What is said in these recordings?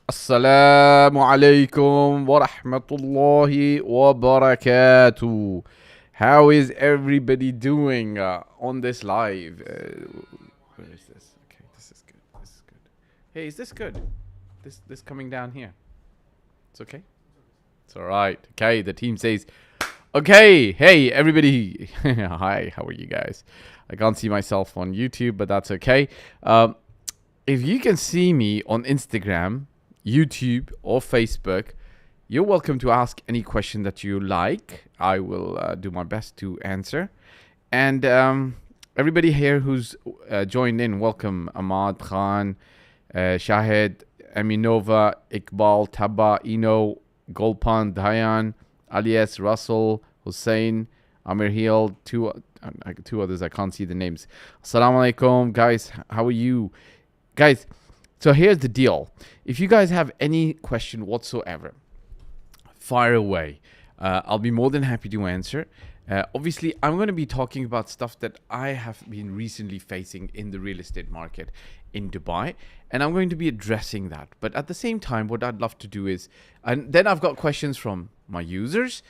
Assalamu alaikum wa rahmatullahi wa barakatuh. How is everybody doing on this live? Where is this? Okay, this is good. This is good. Hey, is this good? This coming down here. It's okay? It's alright. Okay, the team says, okay, hey, everybody. Hi, how are you guys? I can't see myself on YouTube, but that's okay. If you can see me on Instagram, YouTube, or Facebook, you're welcome to ask any question that you like. I will do my best to answer. And everybody here who's joined in, welcome. Ahmad Khan, Shahid, Aminova, Iqbal, Taba, Ino, Golpan, Dayan, Alias, Russell, Hussein, Amir Hill, two others. I can't see the names. Assalamu alaikum, guys. How are you? Guys, so here's the deal. If you guys have any question whatsoever, fire away. I'll be more than happy to answer. Obviously, I'm going to be talking about stuff that I have been recently facing in the real estate market in Dubai, and I'm going to be addressing that. But at the same time, what I'd love to do is, and then I've got questions from my users,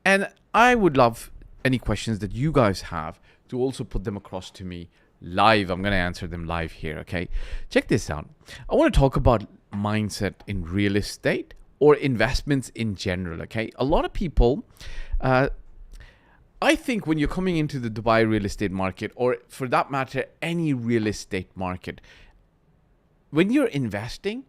and I would love any questions that you guys have to also put them across to me live. I'm going to answer them live here, okay? Check this out. I want to talk about mindset in real estate or investments in general, okay? A lot of people, I think when you're coming into the Dubai real estate market, or for that matter, any real estate market, when you're investing,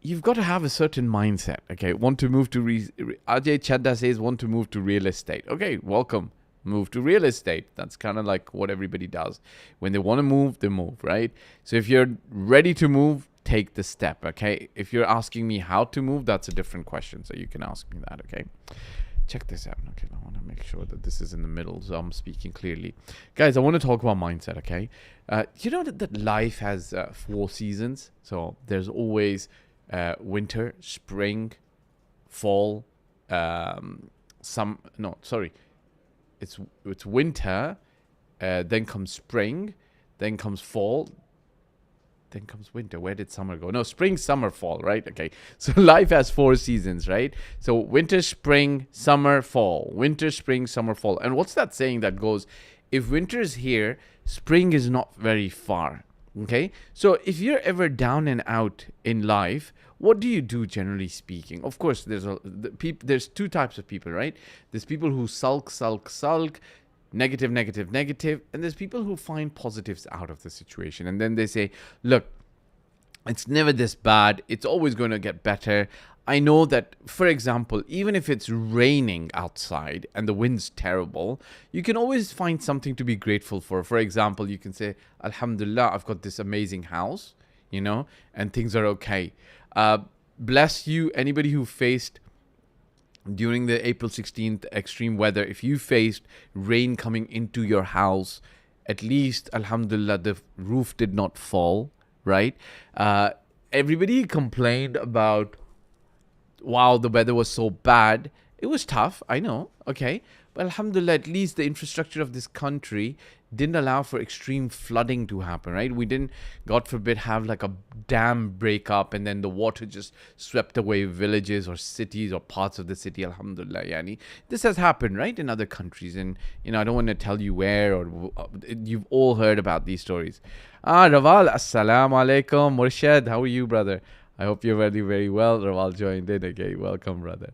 you've got to have a certain mindset, okay? Want to move to, Ajay Chadda says, want to move to real estate. Okay, welcome. Move to real estate. That's kind of like what everybody does. When they want to move, they move, right? So if you're ready to move, take the step, okay? If you're asking me how to move, that's a different question. So you can ask me that, okay? Check this out. Okay, I want to make sure that this is in the middle, so I'm speaking clearly. Guys, I want to talk about mindset, okay? You know that life has 4 seasons? So there's always winter, spring, fall, it's winter, then comes spring, then comes fall, then comes winter. Where did summer go? No, spring, summer, fall, right? Okay, so life has 4 seasons, right? So winter, spring, summer, fall. Winter, spring, summer, fall. And what's that saying that goes, if winter is here, spring is not very far, okay? So if you're ever down and out in life, what do you do, generally speaking? Of course, there's 2 types of people, right? There's people who sulk, negative, and there's people who find positives out of the situation. And then they say, look, it's never this bad. It's always going to get better. I know that, for example, even if it's raining outside and the wind's terrible, you can always find something to be grateful for. For example, you can say, Alhamdulillah, I've got this amazing house, and things are okay. Bless you, anybody who faced during the April 16th extreme weather, if you faced rain coming into your house, at least, Alhamdulillah, the roof did not fall, right? Everybody complained about, wow, the weather was so bad. It was tough, I know, okay? But Alhamdulillah, at least the infrastructure of this country didn't allow for extreme flooding to happen, right? We didn't, God forbid, have like a dam break up and then the water just swept away villages or cities or parts of the city. Alhamdulillah, yani. This has happened, right, in other countries. And, I don't want to tell you where, or you've all heard about these stories. Raval, assalamu alaikum. Murshad, how are you, brother? I hope you're very, very well. Raval joined in. Okay, welcome, brother.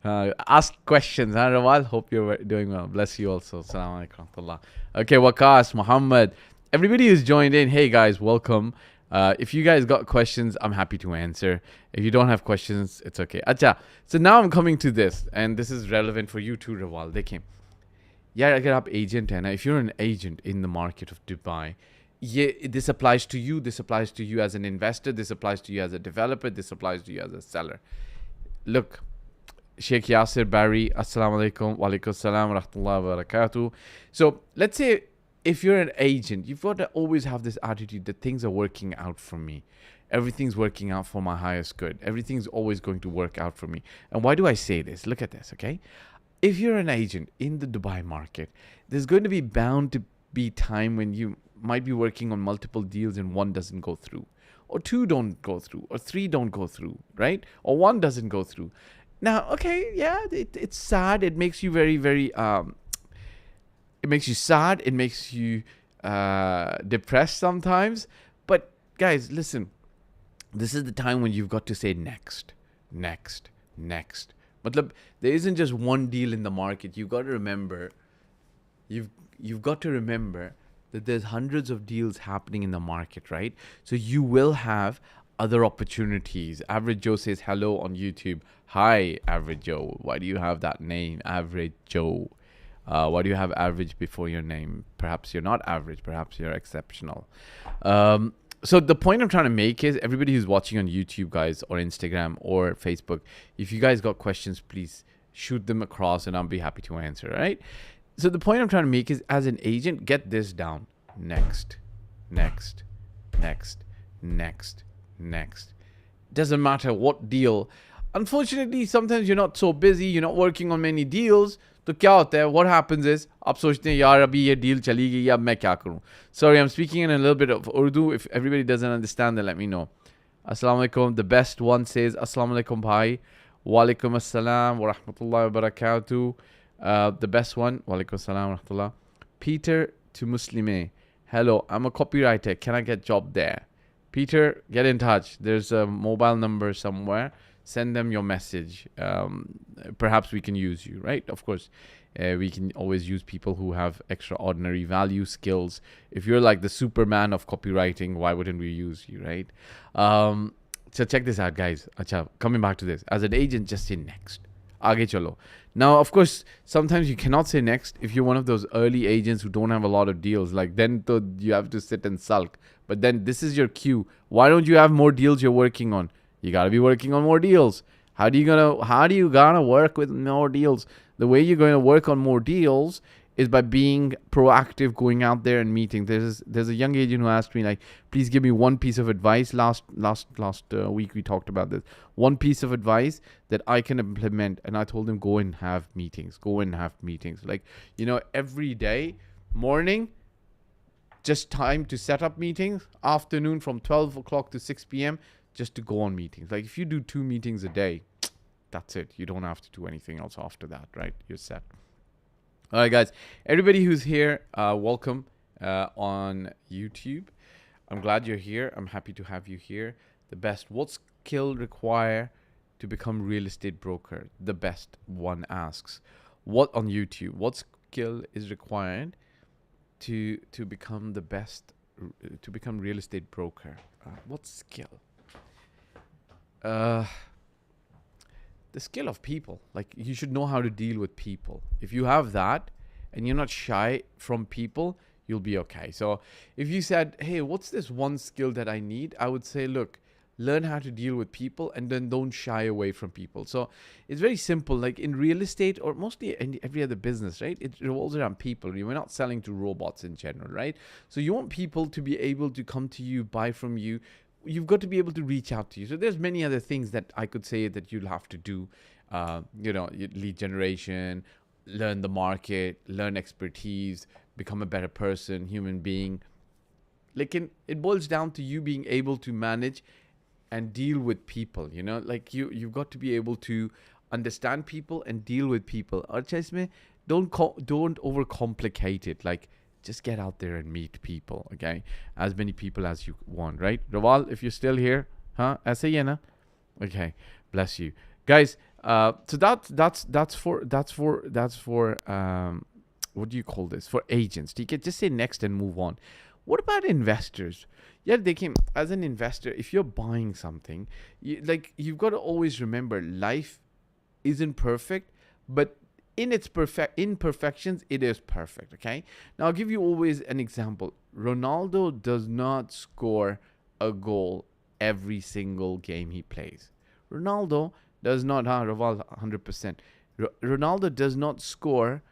Ask questions, huh, Rawal? Hope you're doing well. Bless you also. Assalamu alaikum. Okay, Waqas, Muhammad, everybody who's joined in, hey guys, welcome. If you guys got questions, I'm happy to answer. If you don't have questions, it's okay. Acha, so now I'm coming to this, and this is relevant for you too, Rawal. They came. Yeah, I get up agent, and if you're an agent in the market of Dubai, yeah, this applies to you. This applies to you as an investor. This applies to you as a developer. This applies to you as a seller. Look, Sheikh Yasir Barry, assalamu alaikum, wa alaikum salam, rahmatullahi wa barakatuh. So let's say if you're an agent, you've got to always have this attitude that things are working out for me. Everything's working out for my highest good. Everything's always going to work out for me. And why do I say this? Look at this, okay? If you're an agent in the Dubai market, there's going to be bound to be time when you might be working on multiple deals and one doesn't go through, or two don't go through, or three don't go through, right? Or one doesn't go through. Now, okay, yeah, it's sad. It makes you very, very, it makes you sad. It makes you depressed sometimes. But guys, listen, this is the time when you've got to say next, next, next. But look, there isn't just one deal in the market. You've got to remember, you've got to remember that there's hundreds of deals happening in the market, right? So you will have other opportunities. Average Joe says hello on YouTube. Hi, Average Joe. Why do you have that name, Average Joe? Why do you have average before your name? Perhaps you're not average. Perhaps you're exceptional. So the point I'm trying to make is, everybody who's watching on YouTube, guys, or Instagram or Facebook, if you guys got questions, please shoot them across and I'll be happy to answer, right? So the point I'm trying to make is, as an agent, get this down. Next, next, next, next, next. Doesn't matter what deal. Unfortunately, sometimes you're not so busy, you're not working on many deals. तो क्या होता है? What happens is, आप सोचते हैं यार अभी ये deal चली गई, अब मैं क्या करूं? Sorry, I'm speaking in a little bit of Urdu. If everybody doesn't understand, then let me know. Assalamu alaikum. The best one says, Assalamu alaikum bhai. Wa alaikum assalam wa rahmatullahi wa barakatuh. The best one, wa alaikum assalam wa rahmatullah. Peter to Muslime. Hello, I'm a copywriter. Can I get job there? Peter, get in touch. There's a mobile number somewhere. Send them your message. Perhaps we can use you, right? Of course, we can always use people who have extraordinary value skills. If you're like the Superman of copywriting, why wouldn't we use you, right? So check this out, guys. Acha, coming back to this. As an agent, just say next. Aage chalo. Now, of course, sometimes you cannot say next if you're one of those early agents who don't have a lot of deals. Like, then you have to sit and sulk. But then this is your cue. Why don't you have more deals you're working on? You got to be working on more deals. How do you gonna work with more deals? The way you're going to work on more deals is by being proactive, going out there and meeting. There's a young agent who asked me, like, please give me one piece of advice. Last week we talked about this. One piece of advice that I can implement, and I told him, go and have meetings. Go and have meetings. Like, every day, morning, just time to set up meetings. Afternoon from 12 o'clock to 6 p.m. just to go on meetings. Like, if you do 2 meetings a day, that's it. You don't have to do anything else after that, right? You're set. All right, guys. Everybody who's here, welcome on YouTube. I'm glad you're here. I'm happy to have you here. The best. What skill require to become real estate broker? The best one asks. What on YouTube? What skill is required to become the best, to become real estate broker? What skill? The skill of people. Like, you should know how to deal with people. If you have that and you're not shy from people, you'll be okay. So if you said, hey, what's this one skill that I need? I would say, look, learn how to deal with people and then don't shy away from people. So it's very simple. Like in real estate, or mostly in every other business, right? It revolves around people. We're not selling to robots in general, right? So you want people to be able to come to you, buy from you. You've got to be able to reach out to you. So there's many other things that I could say that you'll have to do. Lead generation, learn the market, learn expertise, become a better person, human being. Like, it boils down to you being able to manage and deal with people. Like you've got to be able to understand people and deal with people. Or don't overcomplicate it. Like, just get out there and meet people, okay? As many people as you want, right? Rawal, if you're still here, huh? Aise hi hai na? Okay, bless you, guys. So that's for what do you call this? For agents. You can just say next and move on. What about investors? Yeah, as an investor, if you're buying something, you've got to always remember, life isn't perfect, but in its imperfections, it is perfect, okay? Now, I'll give you always an example. Ronaldo does not score a goal every single game he plays. Ronaldo does not, 100%. Ronaldo does not score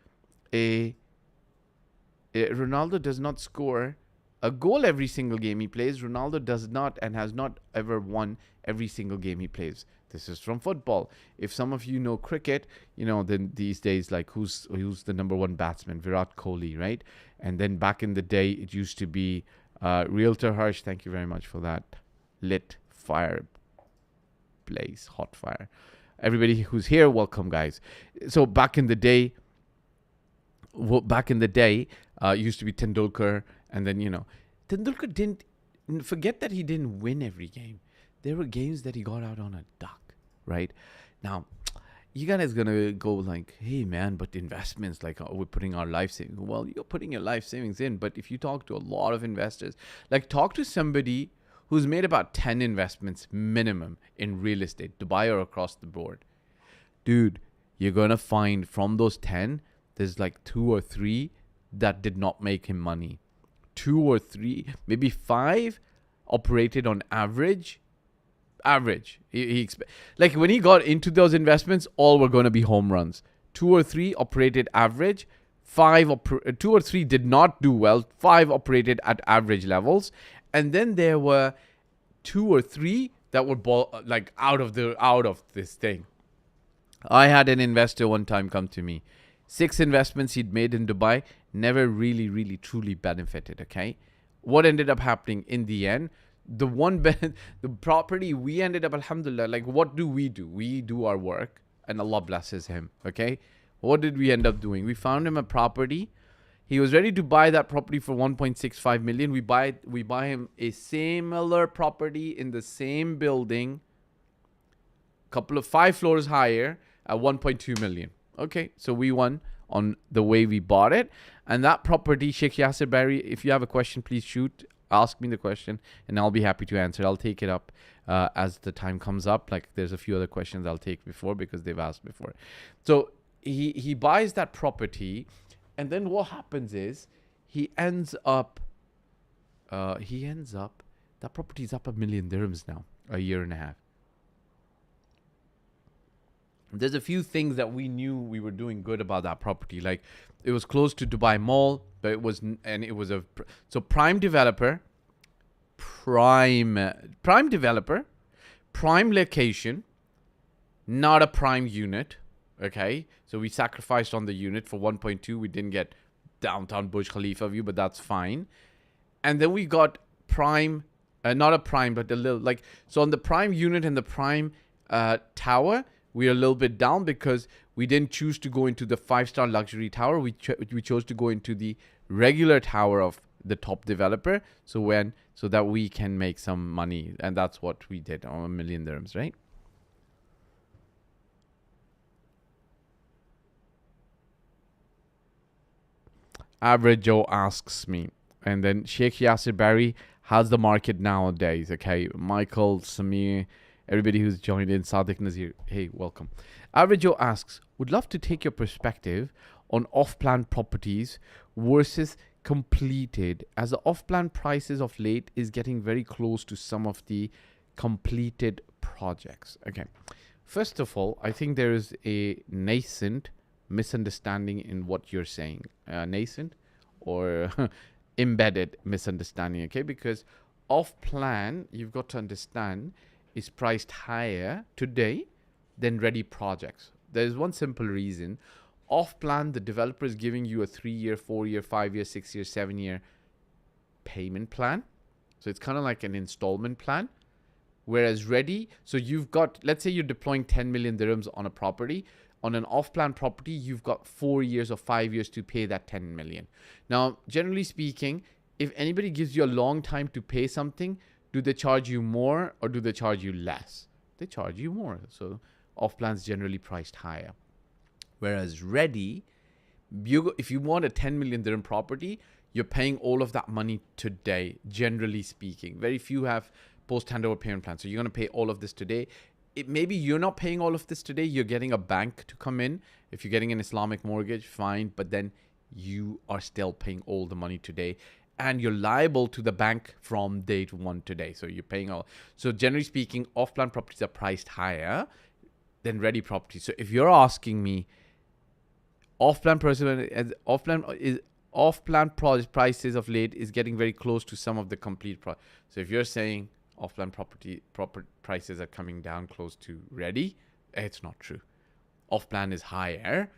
a goal every single game he plays. Ronaldo does not and has not ever won every single game he plays. This is from football. If some of you know cricket, then these days, like who's the number one batsman? Virat Kohli, right? And then back in the day, it used to be Realtor Harsh. Thank you very much for that. Lit fire blaze, hot fire. Everybody who's here, welcome, guys. So back in the day, used to be Tendulkar, and then Tendulkar didn't forget that he didn't win every game. There were games that he got out on a duck, right? Now, you guys gonna go like, hey man, but investments, like we're putting our life savings. Well, you're putting your life savings in, but if you talk to a lot of investors, like talk to somebody who's made about 10 investments minimum in real estate, Dubai or across the board. Dude, you're gonna find from those 10, there's like 2 or 3 that did not make him money. 2 or 3, maybe 5 operated on average. Like when he got into those investments, all were going to be home runs. 2 or 3 operated average. 2 or 3 did not do well. 5 operated at average levels, and then there were 2 or 3 that were out of this thing. I had an investor one time come to me. 6 investments he'd made in Dubai, never really, really, truly benefited. Okay, what ended up happening in the end? The property we ended up, alhamdulillah, like what do? We do our work and Allah blesses him. Okay. What did we end up doing? We found him a property. He was ready to buy that property for 1.65 million. We buy him a similar property in the same building, couple of 5 floors higher at 1.2 million. Okay. So we won on the way we bought it. And that property, Sheikh Yasser Barry, if you have a question, please shoot. Ask me the question and I'll be happy to answer. I'll take it up as the time comes up. Like there's a few other questions I'll take before because they've asked before. So he buys that property, and then what happens is he ends up that property is up $1 million dirhams now, a year and a half. There's a few things that we knew we were doing good about that property. Like it was close to Dubai Mall, but it was prime developer, prime location, not a prime unit. Okay, so we sacrificed on the unit for 1.2. We didn't get downtown Burj Khalifa view, but that's fine. And then we got prime, not a prime, but a little like, so on the prime unit and the prime tower, we're a little bit down because we didn't choose to go into the 5-star luxury tower. We chose to go into the regular tower of the top developer. So that we can make some money. And that's what we did on $1 million dirhams, right? Average Joe asks me. And then Sheikh Yasser Barry, how's the market nowadays? Okay, Michael, Samir, everybody who's joined in, Sadiq Nazir, hey, welcome. Average Joe asks, would love to take your perspective on off-plan properties versus completed, as the off-plan prices of late is getting very close to some of the completed projects. Okay, first of all, I think there is a nascent misunderstanding in what you're saying. Nascent or embedded misunderstanding, okay? Because off-plan, you've got to understand, is priced higher today than ready projects. There's one simple reason. Off-plan, the developer is giving you a 3-year, 4-year, 5-year, 6-year, 7-year payment plan. So it's kind of like an installment plan. Whereas ready, so you've got, let's say you're deploying 10 million dirhams on a property. On an off-plan property, you've got 4 years or 5 years to pay that 10 million. Now, generally speaking, if anybody gives you a long time to pay something, do they charge you more or do they charge you less? They charge you more. So off-plan is generally priced higher. Whereas ready, if you want a 10 million dirham property, you're paying all of that money today, generally speaking. Very few have post-handover payment plans. So you're going to pay all of this today. Maybe you're not paying all of this today. You're getting a bank to come in. If you're getting an Islamic mortgage, fine. But then you are still paying all the money today. And you're liable to the bank from date one today. So you're paying all. So generally speaking, off-plan properties are priced higher than ready properties. So if you're asking me, off-plan off-plan prices of late is getting very close to some of the complete so if you're saying off-plan property prices are coming down close to ready, it's not true. Off-plan is higher,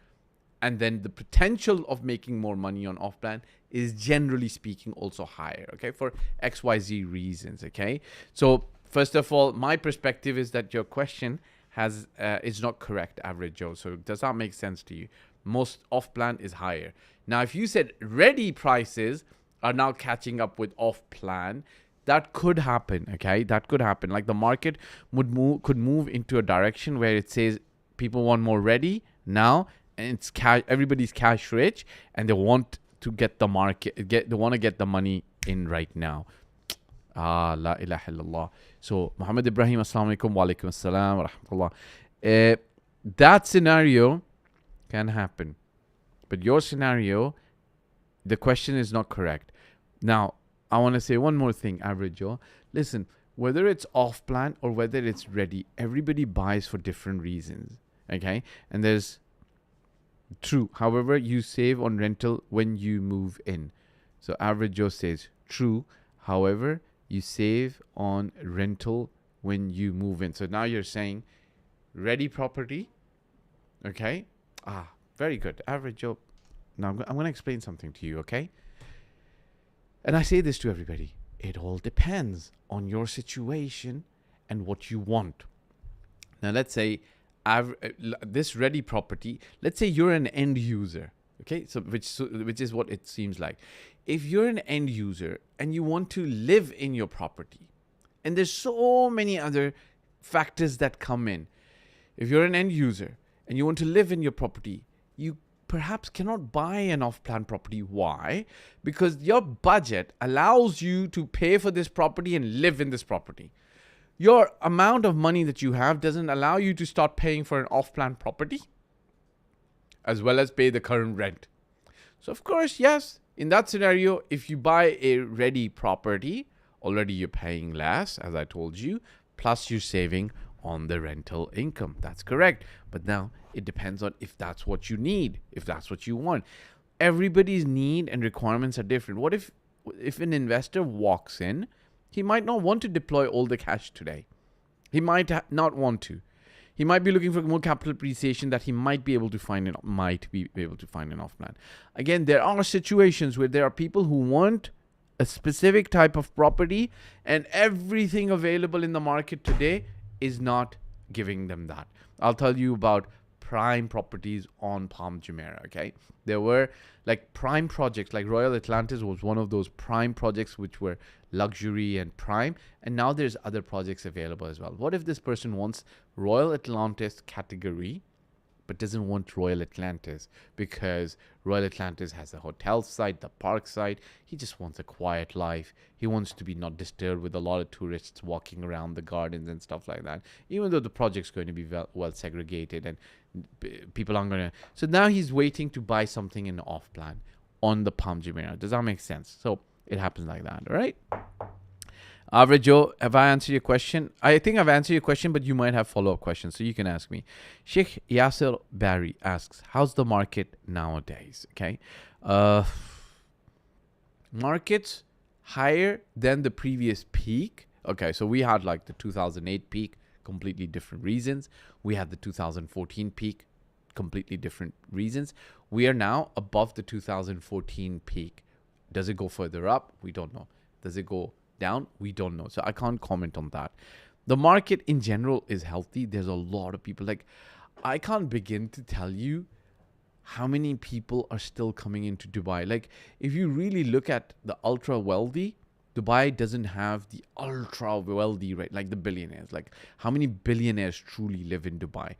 and then the potential of making more money on off-plan is generally speaking also higher, okay, for XYZ reasons, okay? So first of all, my perspective is that your question is not correct, Average Joe. So does that make sense to you? Most off-plan is higher. Now, if you said ready prices are now catching up with off-plan, that could happen, okay? That could happen. Like the market could move into a direction where it says people want more ready now, and it's everybody's cash rich, and they want to get the they want to get the money in right now. La ilaha illallah. So Muhammad Ibrahim, assalamu alaikum, wa alaikum assalam wa rahmatullah. That scenario can happen, but your scenario, the question is not correct. Now, I want to say one more thing, Average Joe. Listen, whether it's off plan or whether it's ready, everybody buys for different reasons, okay? And there's true. However, you save on rental when you move in. So Average Joe says true. However, you save on rental when you move in. So now you're saying ready property, okay? Very good, Average Joe. Now I'm going to explain something to you, okay? And I say this to everybody. It all depends on your situation and what you want. Now, let's say this ready property, let's say you're an end user, okay? So which is what it seems like. If you're an end user and you want to live in your property, and there's so many other factors that come in. If you're an end user and you want to live in your property, you perhaps cannot buy an off-plan property. Why? Because your budget allows you to pay for this property and live in this property. Your amount of money that you have doesn't allow you to start paying for an off-plan property as well as pay the current rent. So of course, yes, in that scenario, if you buy a ready property, already you're paying less, as I told you, plus you're saving on the rental income. That's correct. But now it depends on if that's what you need, if that's what you want. Everybody's need and requirements are different. What if an investor walks in, he might not want to deploy all the cash today. He might not want to. He might be looking for more capital appreciation that he might be able to find an off-plan. Again, there are situations where there are people who want a specific type of property, and everything available in the market today is not giving them that. I'll tell you about prime properties on Palm Jumeirah, okay? There were like prime projects, like Royal Atlantis was one of those prime projects which were luxury and prime, and now there's other projects available as well. What if this person wants Royal Atlantis category but doesn't want Royal Atlantis because Royal Atlantis has the hotel side, the park side. He just wants a quiet life. He wants to be not disturbed with a lot of tourists walking around the gardens and stuff like that, even though the project's going to be well segregated and people aren't going to. So now he's waiting to buy something in the off plan on the Palm Jumeirah. Does that make sense? So it happens like that, all right? Average Joe, have I answered your question? I think I've answered your question, but you might have follow-up questions, so you can ask me. Sheikh Yasser Barry asks, how's the market nowadays? Okay. Markets higher than the previous peak. Okay, so we had like the 2008 peak, completely different reasons. We had the 2014 peak, completely different reasons. We are now above the 2014 peak. Does it go further up? We don't know. Does it go down? We don't know. So I can't comment on that. The market in general is healthy. There's a lot of people. Like, I can't begin to tell you how many people are still coming into Dubai. Like, if you really look at the ultra wealthy, Dubai doesn't have the ultra wealthy, right? Like the billionaires. Like, how many billionaires truly live in Dubai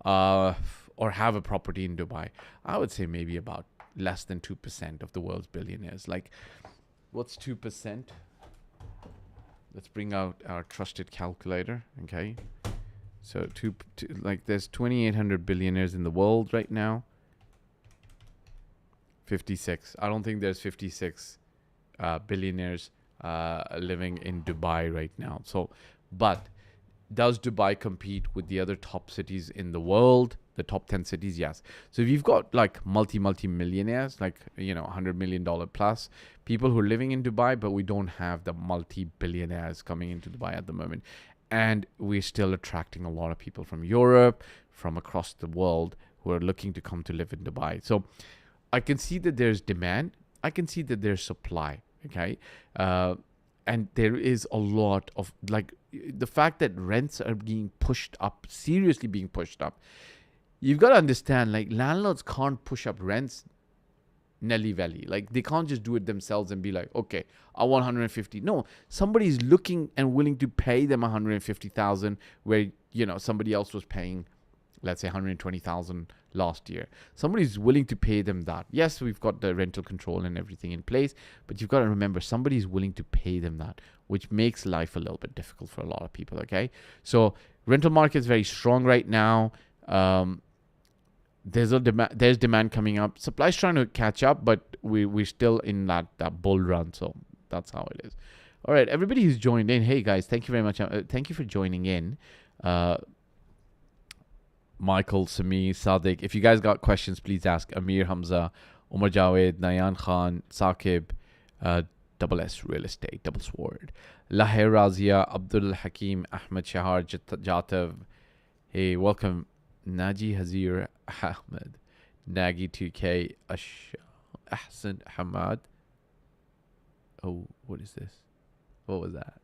or have a property in Dubai? I would say maybe about less than 2% of the world's billionaires. Like, what's 2%? Let's bring out our trusted calculator, okay? So like there's 2,800 billionaires in the world right now. 56. I don't think there's 56 billionaires living in Dubai right now. So, but Does Dubai compete with the other top cities in the world? The top 10 cities, yes. So if you've got like multi-millionaires, like, $100 million plus people who are living in Dubai, but we don't have the multi-billionaires coming into Dubai at the moment. And we're still attracting a lot of people from Europe, from across the world who are looking to come to live in Dubai. So I can see that there's demand. I can see that there's supply. Okay. And there is a lot of, like, the fact that rents are being pushed up, seriously being pushed up. You've got to understand, like, landlords can't push up rents nelly velly. Like, they can't just do it themselves and be like, okay, I want 150. No, somebody's looking and willing to pay them 150,000 where, somebody else was paying, let's say, 120,000 last year. Somebody's willing to pay them that. Yes, we've got the rental control and everything in place, but you've got to remember somebody's willing to pay them that, which makes life a little bit difficult for a lot of people. Okay, so rental market is very strong right now. There's demand coming up. Supply's trying to catch up, but we're still in that bull run. So that's how it is. All right, everybody who's joined in, hey guys, thank you very much. Thank you for joining in. Michael, Sami, Sadiq. If you guys got questions, please ask. Amir, Hamza, Umar Javed, Nayan Khan, Saqib, Double S Real Estate, Double Sword, Lahir Razia, Abdul Hakim, Ahmed Shahar, Jatav. Hey, welcome. Naji Hazir Ahmed, Nagi 2K, Ahsan Hamad. Oh, what is this? What was that?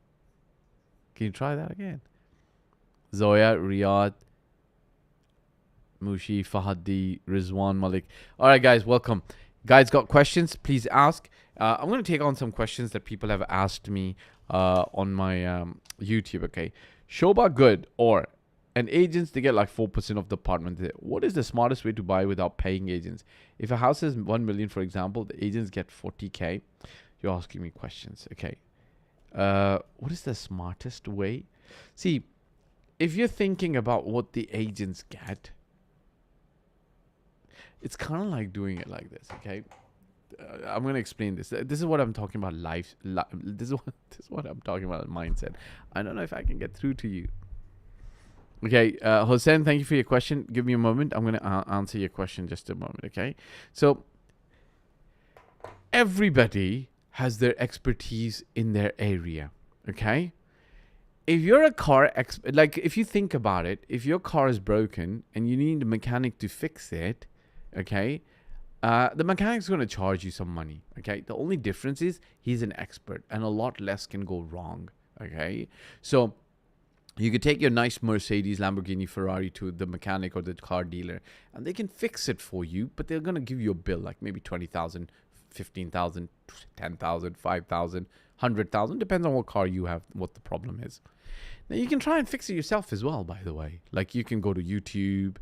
Can you try that again? Zoya, Riyadh, Mushi, Fahadi, Rizwan, Malik. All right, guys, welcome. Guys, got questions? Please ask. I'm going to take on some questions that people have asked me on my YouTube, okay? Shoba good or and agents, they get like 4% of the apartment. What is the smartest way to buy without paying agents? If a house is 1 million, for example, the agents get 40K. You're asking me questions. Okay. What is the smartest way? See, if you're thinking about what the agents get, it's kind of like doing it like this. Okay. I'm going to explain this. This is what I'm talking about. This is what I'm talking about. Mindset. I don't know if I can get through to you. Okay, Hossein, thank you for your question. Give me a moment. I'm going to answer your question just a moment, okay? So, everybody has their expertise in their area, okay? If you're a car expert, like if you think about it, if your car is broken and you need a mechanic to fix it, okay, the mechanic's going to charge you some money, okay? The only difference is he's an expert and a lot less can go wrong, okay? So, you could take your nice Mercedes, Lamborghini, Ferrari to the mechanic or the car dealer, and they can fix it for you, but they're going to give you a bill like maybe 20,000, 15,000, 10,000, 5,000, 100,000, depends on what car you have, what the problem is. Now, you can try and fix it yourself as well, by the way. Like, you can go to YouTube,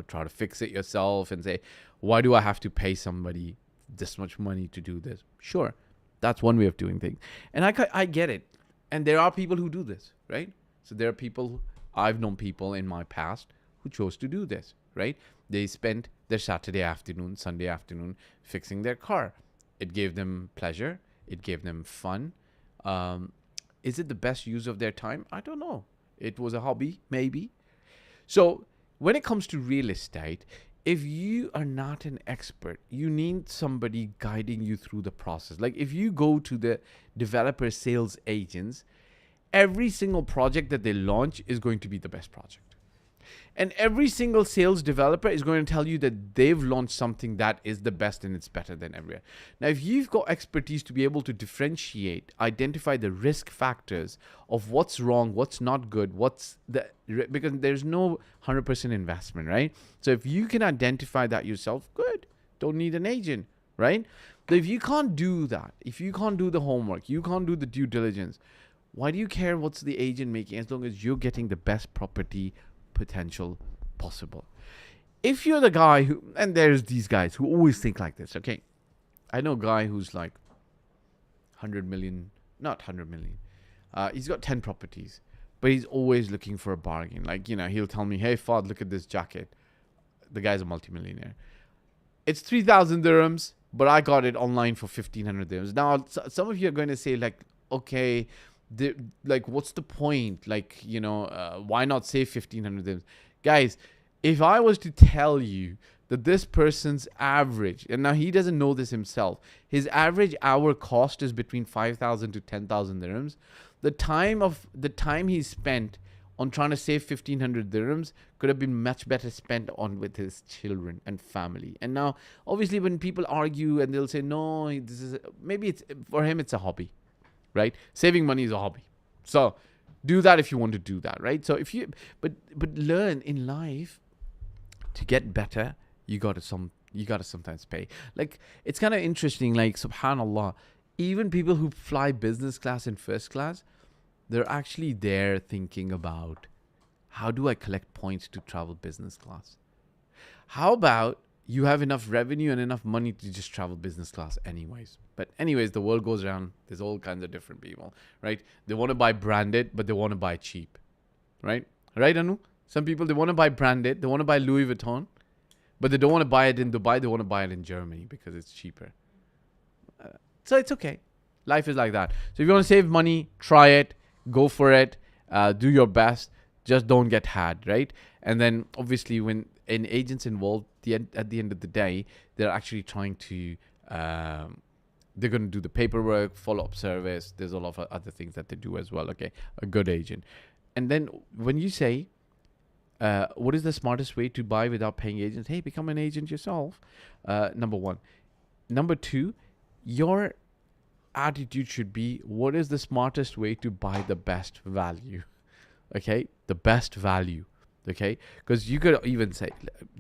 try to fix it yourself and say, why do I have to pay somebody this much money to do this? Sure, that's one way of doing things. And I get it. And there are people who do this, right? So there are people, I've known people in my past who chose to do this, right? They spent their Saturday afternoon, Sunday afternoon fixing their car. It gave them pleasure. It gave them fun. Is it the best use of their time? I don't know. It was a hobby, maybe. So when it comes to real estate, if you are not an expert, you need somebody guiding you through the process. Like if you go to the developer sales agents, every single project that they launch is going to be the best project. And every single sales developer is going to tell you that they've launched something that is the best and it's better than everywhere. Now, if you've got expertise to be able to differentiate, identify the risk factors of what's wrong, what's not good, because there's no 100% investment, right? So if you can identify that yourself, good. Don't need an agent, right? But if you can't do that, if you can't do the homework, you can't do the due diligence, why do you care what's the agent making as long as you're getting the best property potential possible? If you're the guy who, and there's these guys who always think like this, okay? I know a guy who's like 100 million, not 100 million. He's got 10 properties, but he's always looking for a bargain. Like, he'll tell me, hey, Fahd, look at this jacket. The guy's a multimillionaire. It's 3,000 dirhams, but I got it online for 1,500 dirhams. Now, some of you are going to say like, okay, Like, what's the point? Like, why not save 1,500 dirhams? Guys, if I was to tell you that this person's average, and now he doesn't know this himself, his average hour cost is between 5,000 to 10,000 dirhams. The time he spent on trying to save 1,500 dirhams could have been much better spent on with his children and family. And now, obviously, when people argue and they'll say, no, this is maybe it's for him, it's a hobby, right? Saving money is a hobby. So do that if you want to do that, right? So but learn in life to get better. You gotta sometimes pay. Like, it's kind of interesting. Like, subhanallah, even people who fly business class and first class, they're actually there thinking about, how do I collect points to travel business class? How about you have enough revenue and enough money to just travel business class anyways? But anyways, the world goes around. There's all kinds of different people, right? They want to buy branded, but they want to buy cheap, right? Right, Anu? Some people, they want to buy branded. They want to buy Louis Vuitton, but they don't want to buy it in Dubai. They want to buy it in Germany because it's cheaper. So it's okay. Life is like that. So if you want to save money, try it. Go for it. Do your best. Just don't get had, right? And then obviously when an agent's involved, at the end of the day, they're actually trying to, they're going to do the paperwork, follow-up service. There's a lot of other things that they do as well, okay? A good agent. And then when you say, what is the smartest way to buy without paying agents? Hey, become an agent yourself. Number one. Number two, your attitude should be, what is the smartest way to buy the best value? Okay, the best value. Okay, because you could even say,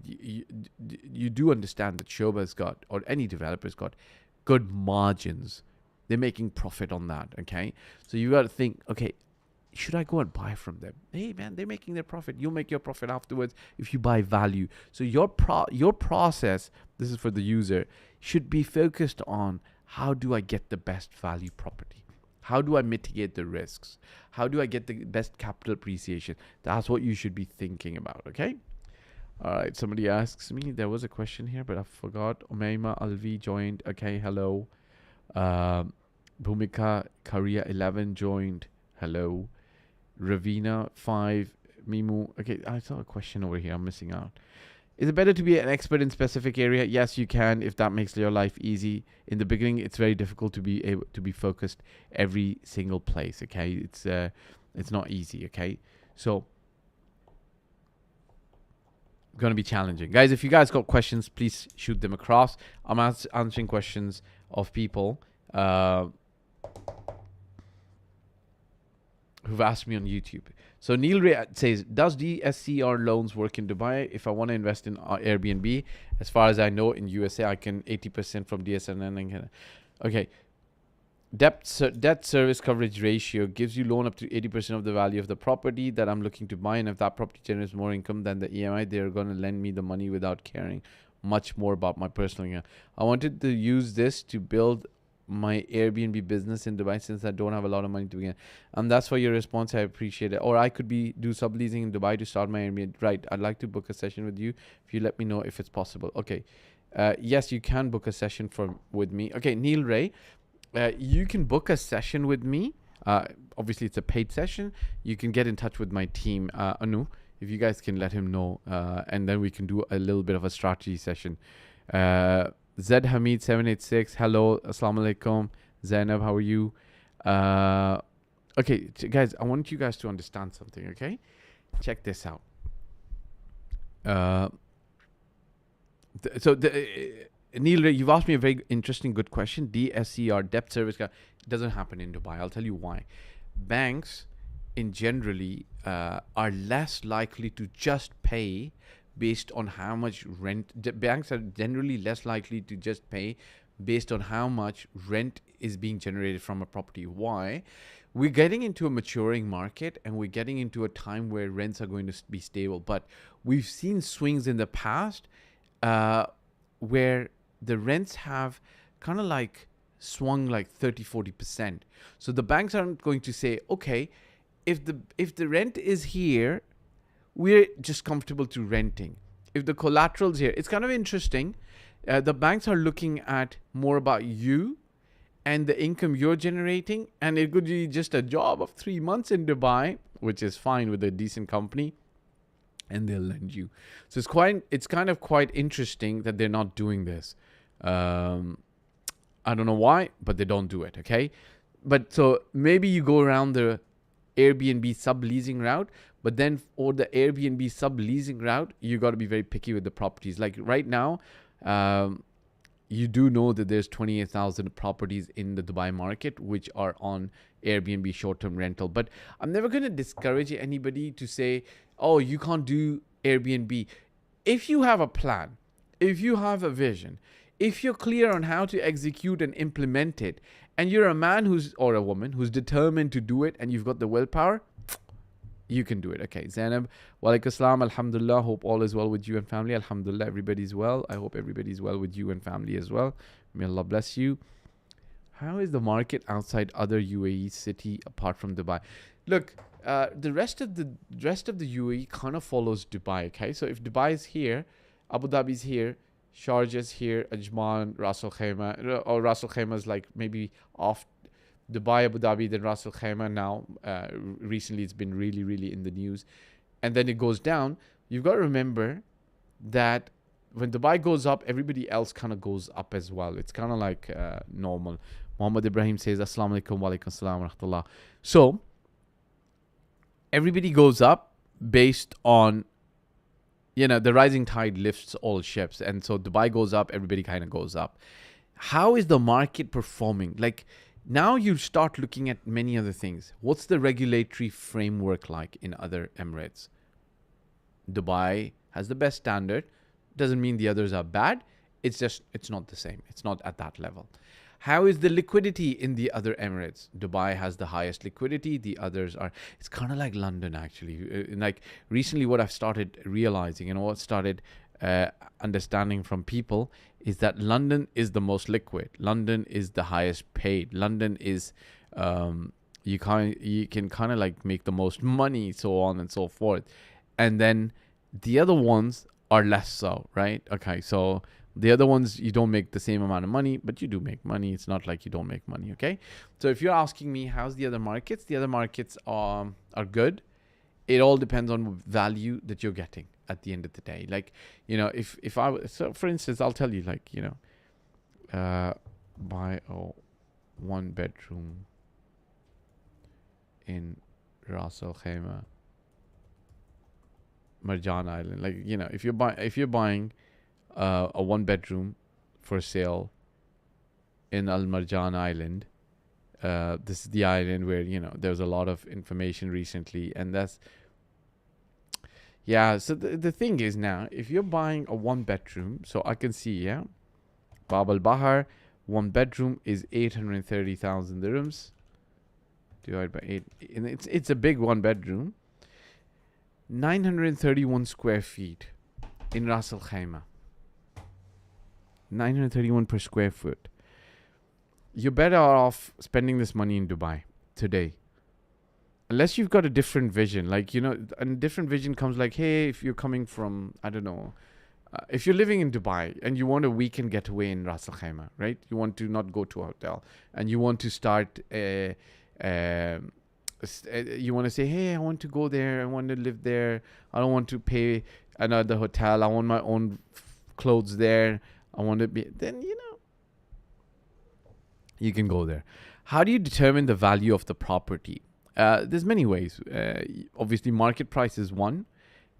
you do understand that Shoba's got, or any developer's got, good margins. They're making profit on that. Okay, so you got to think, okay, should I go and buy from them? Hey man, they're making their profit. You'll make your profit afterwards if you buy value. So your process, this is for the user, should be focused on, how do I get the best value property? How do I mitigate the risks? How do I get the best capital appreciation? That's what you should be thinking about, okay? All right, somebody asks me, there was a question here, but I forgot. Umayma Alvi joined. Okay, hello. Bhumika Korea 11 joined. Hello. Ravina 5. Mimu. Okay, I saw a question over here. I'm missing out. Is it better to be an expert in specific area? Yes, you can, if that makes your life easy. In the beginning, it's very difficult to be able to be focused every single place. Okay, it's not easy. Okay, so going to be challenging, guys. If you guys got questions, please shoot them across. I'm answering questions of people who've asked me on YouTube. So Neil Ray says, does DSCR loans work in Dubai? If I want to invest in Airbnb, as far as I know, in USA, I can 80% from DSNN. Okay. Debt service coverage ratio gives you loan up to 80% of the value of the property that I'm looking to buy. And if that property generates more income than the EMI, they're going to lend me the money without caring much more about my personal income. I wanted to use this to build my Airbnb business in Dubai since I don't have a lot of money to begin. And that's for your response. I appreciate it. Or I could do subleasing in Dubai to start my Airbnb. Right. I'd like to book a session with you if you let me know if it's possible. Okay. Yes, you can book a session with me. Okay, Neil Ray, you can book a session with me. Obviously, it's a paid session. You can get in touch with my team, Anu, if you guys can let him know. And then we can do a little bit of a strategy session. Zed Hamid 786, hello, assalamu alaikum. Zainab, how are you? Okay, guys, I want you guys to understand something, okay? Check this out. Neil, you've asked me a very interesting, good question. DSCR, debt service, it doesn't happen in Dubai. I'll tell you why. Banks, in generally, are less likely to just pay based on how much rent. Banks are generally less likely to just pay based on how much rent is being generated from a property. Why? We're getting into a maturing market and we're getting into a time where rents are going to be stable. But we've seen swings in the past where the rents have kind of like swung like 30-40%. So the banks aren't going to say, okay, if the rent is here, we're just comfortable to renting. If the collateral's here, it's kind of interesting. The banks are looking at more about you and the income you're generating, and it could be just a job of 3 months in Dubai, which is fine with a decent company, and they'll lend you. So it's kind of quite interesting that they're not doing this. I don't know why, but they don't do it. Okay, but so maybe you go around the Airbnb subleasing route, but then for the Airbnb subleasing route, you got to be very picky with the properties. Like right now, you do know that there's 28,000 properties in the Dubai market which are on Airbnb short-term rental. But I'm never going to discourage anybody to say, oh, you can't do Airbnb. If you have a plan, if you have a vision, if you're clear on how to execute and implement it, and you're a man or a woman who's determined to do it, and you've got the willpower, you can do it. Okay, Zainab, walaikum assalam, alhamdulillah, hope all is well with you and family. Alhamdulillah, everybody's well. I hope everybody's well with you and family as well. May Allah bless you. How is the market outside other UAE city apart from Dubai? Look, the rest of the UAE kind of follows Dubai, okay? So if Dubai is here, Abu Dhabi's here, Sharjah's here, Ajman, Ras Al Khaimah, or Ras Al Khaimah is like maybe off Dubai, Abu Dhabi, then Ras Al Khaimah now. Recently, it's been really, really in the news. And then it goes down. You've got to remember that when Dubai goes up, everybody else kind of goes up as well. It's kind of like normal. Muhammad Ibrahim says, Assalamu alaikum wa alaikum assalam wa rahmatullah. So, everybody goes up based on, the rising tide lifts all ships. And so Dubai goes up, everybody kind of goes up. How is the market performing? Like, now you start looking at many other things. What's the regulatory framework like in other Emirates? Dubai has the best standard. Doesn't mean the others are bad. It's just, it's not the same. It's not at that level. How is the liquidity in the other Emirates? Dubai has the highest liquidity. The others are, it's kind of like London actually. Like recently what I've started realizing and what started understanding from people is that London is the most liquid. London is the highest paid. London is, you can kind of like make the most money, so on and so forth. And then the other ones are less so, right? Okay, so the other ones, you don't make the same amount of money, but you do make money. It's not like you don't make money, okay? So if you're asking me, how's the other markets are good. It all depends on value that you're getting at the end of the day. Like, if I, so for instance, I'll tell you, like, buy a 1-bedroom in Ras Al Khaimah, Marjan Island. Like, if you're buying a 1-bedroom for sale in Al Marjan Island, this is the island where there's a lot of information recently, and that's so the thing is, now if you're buying a 1-bedroom, so I can see Bab Al Bahar 1-bedroom is 830,000 dirhams divided by 8, and it's a big 1-bedroom, 931 square feet in Ras Al Khaimah. 931 per square foot. You're better off spending this money in Dubai today. Unless you've got a different vision. Like, a different vision comes like, hey, if you're coming from, I don't know, if you're living in Dubai and you want a weekend getaway in Ras Al Khaimah, right? You want to not go to a hotel and you want to start, you want to say, hey, I want to go there. I want to live there. I don't want to pay another hotel. I want my own clothes there. I want to be, then, you can go there. How do you determine the value of the property? There's many ways. Obviously, market price is one.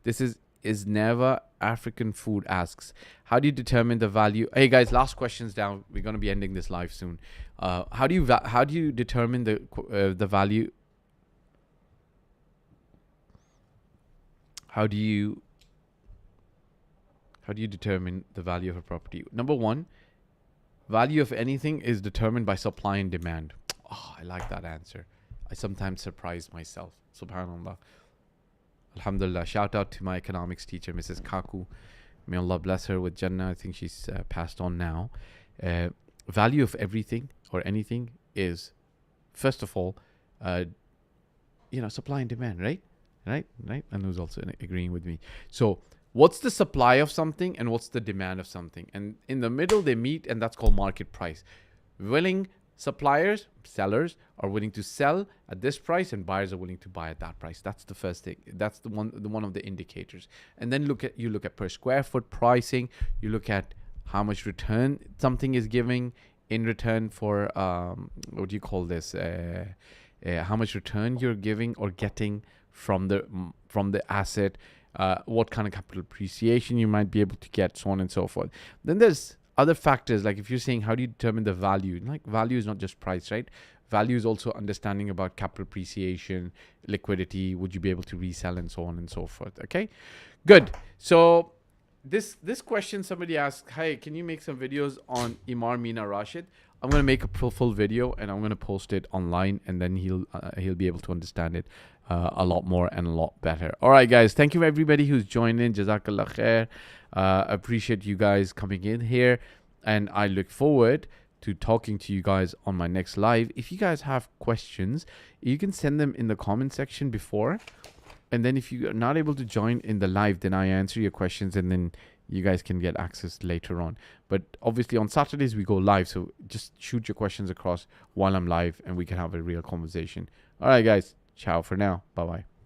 This is never African Food asks. How do you determine the value? Hey guys, last questions down. We're going to be ending this live soon. How do you determine the value? How do you determine the value of a property? Number one, value of anything is determined by supply and demand. Oh, I like that answer. I sometimes surprise myself. Subhanallah. Alhamdulillah. Shout out to my economics teacher, Mrs. Kaku. May Allah bless her with Jannah. I think she's passed on now. Value of everything or anything is, first of all, supply and demand, right? Right? And who's also agreeing with me. So, what's the supply of something and what's the demand of something? And in the middle, they meet, and that's called market price. Willing Suppliers, sellers are willing to sell at this price, and buyers are willing to buy at that price. That's the first thing. That's the one of the indicators. And then you look at per square foot pricing. You look at how much return something is giving in return for what do you call this? How much return you're giving or getting from the asset. What kind of capital appreciation you might be able to get, so on and so forth. Then there's other factors, like if you're saying how do you determine the value, like value is not just price, right? Value is also understanding about capital appreciation, liquidity, would you be able to resell, and so on and so forth. Okay, good. So this question, somebody asked, hey, can you make some videos on Imar Mina Rashid? I'm going to make a full video and I'm going to post it online, and then he'll be able to understand it a lot more and a lot better. All right, guys. Thank you everybody who's joined in. Jazakallah khair. Appreciate you guys coming in here, and I look forward to talking to you guys on my next live. If you guys have questions, you can send them in the comment section before, and then if you are not able to join in the live, then I answer your questions, and then you guys can get access later on. But obviously on Saturdays we go live, so just shoot your questions across while I'm live and we can have a real conversation. All right, guys. Ciao for now. Bye-bye.